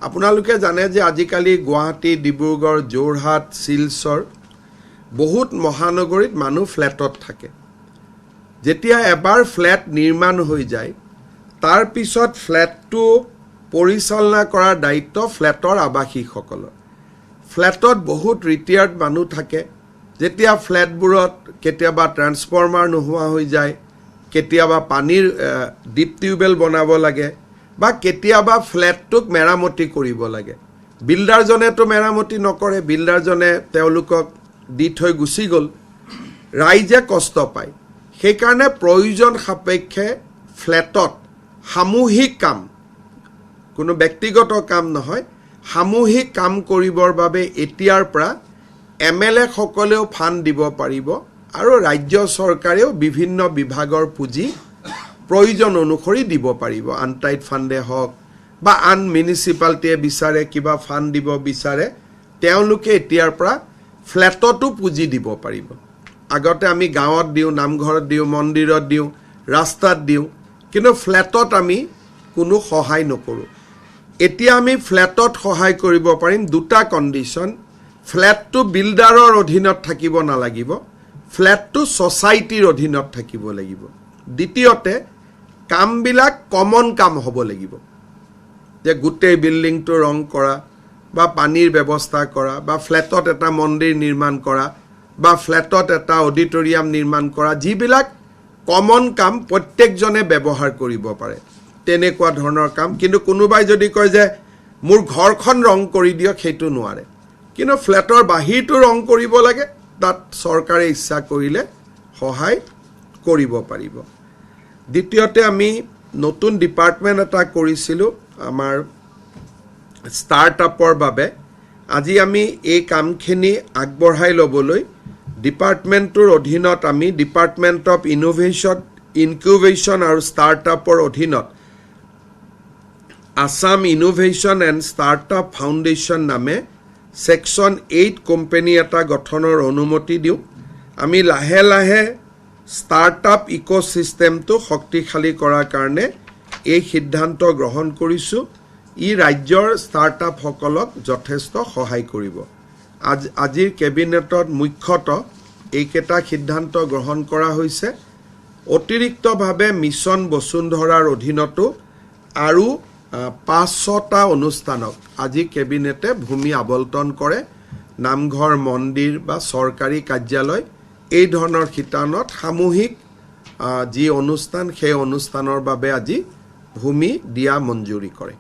আপোনালোকে জানে যে আজিকালি গুৱাহাটী, ডিব্ৰুগড়, যোৰহাট, শিলচৰ বহুত মহানগৰীত মানুহ ফ্লেটত থাকে। যেতিয়া এবাৰ ফ্লেট নিৰ্মাণ হৈ যায়, তাৰ পিছত ফ্লেটটো পৰিচালনা কৰাৰ দায়িত্ব ফ্লেটৰ আৱাসীসকলৰ। ফ্লেটত বহুত ৰিটায়াৰ্ড মানুহ থাকে। যেতিয়া ফ্লেটবোৰত কেতিয়াবা ট্ৰান্সফৰ্মাৰ নোহোৱা হৈ যায়, কেতিয়াবা পানীৰ ডিপ টিউবেল বনাব লাগে, বা কেতিয়াবা ফ্লেটটোক মেৰামতি কৰিব লাগে। বিল্ডাৰজনেতো মেৰামতি নকৰে, বিল্ডাৰজনে তেওঁলোকক দি থৈ গুচি গ'ল। ৰাইজে কষ্ট পায়। সেইকাৰণে প্ৰয়োজন সাপেক্ষে ফ্লেটত সামূহিক কাম, কোনো ব্যক্তিগত কাম নহয়, সামূহিক কাম কৰিবৰ বাবে এতিয়াৰ পৰা MLA সকলেও ফাণ্ড দিব পাৰিব, আৰু ৰাজ্য চৰকাৰেও বিভিন্ন বিভাগৰ পুঁজি প্ৰয়োজন অনুসৰি দিব পাৰিব। আনটাইড ফাণ্ডে হওক বা আন মিউনিচিপালিটিয়ে বিচাৰে কিবা ফাণ্ড দিব বিচাৰে, তেওঁলোকে এতিয়াৰ পৰা ফ্লেটতো পুঁজি দিব পাৰিব। আগতে আমি গাঁৱত দিওঁ, নামঘৰত দিওঁ, মন্দিৰত দিওঁ, ৰাস্তাত দিওঁ, কিন্তু ফ্লেটত আমি কোনো সহায় নকৰোঁ। এতিয়া আমি ফ্লেটত সহায় কৰিব পাৰিম। দুটা কণ্ডিশ্যন: ফ্লেটটো বিল্ডাৰৰ অধীনত থাকিব নালাগিব, ফ্লেটটো ছ'চাইটিৰ অধীনত থাকিব লাগিব। দ্বিতীয়তে, কামবিলাক কমন কাম হ'ব লাগিব, যে গোটেই বিল্ডিংটো ৰং কৰা, বা পানীৰ ব্যৱস্থা কৰা, বা ফ্লেটত এটা মন্দিৰ নিৰ্মাণ কৰা, বা ফ্লেটত এটা অডিটৰিয়াম নিৰ্মাণ কৰা, যিবিলাক কমন কাম প্ৰত্যেকজনে ব্যৱহাৰ কৰিব পাৰে, তেনেকুৱা ধৰণৰ কাম। কিন্তু কোনোবাই যদি কয় যে মোৰ ঘৰখন ৰং কৰি দিয়ক, সেইটো নোৱাৰে। কিন্তু ফ্লেটৰ বাহিৰটো ৰং কৰিব লাগে, তাত চৰকাৰে ইচ্ছা কৰিলে সহায় কৰিব পাৰিব। দ্বিতীয়তে, আমি নতুন ডিপাৰ্টমেণ্ট এটা কৰিছিলোঁ আমাৰ ষ্টাৰ্টআপৰ বাবে। আজি আমি এই কামখিনি আগবঢ়াই ল'বলৈ ডিপাৰ্টমেণ্টটোৰ অধীনত আমি ডিপাৰ্টমেণ্ট অফ ইনকিউবেশ্যন আৰু ষ্টাৰ্টআপৰ অধীনত Assam innovation and startup foundation নামে ছেকশ্যন 8 কোম্পানী এটা গঠনৰ অনুমতি দিওঁ। আমি লাহে লাহে ষ্টাৰ্টআপ ইক'ছিষ্টেমটো শক্তিশালী কৰাৰ কাৰণে এই সিদ্ধান্ত গ্ৰহণ কৰিছোঁ। ই ৰাজ্যৰ ষ্টাৰ্টআপসকলক যথেষ্ট সহায় কৰিব। আজিৰ কেবিনেটত মুখ্যতঃ এইকেইটা সিদ্ধান্ত গ্ৰহণ কৰা হৈছে। অতিৰিক্তভাৱে মিছন বসুন্ধৰাৰ অধীনতো আৰু 500টা অনুষ্ঠানক আজি কেবিনেটে ভূমি আবণ্টন কৰে। নামঘৰ, মন্দিৰ বা চৰকাৰী কাৰ্যালয়, এই ধৰণৰ শিতানত সামূহিক যি অনুষ্ঠান, সেই অনুষ্ঠানৰ বাবে আজি ভূমি দিয়া মঞ্জুৰি কৰে।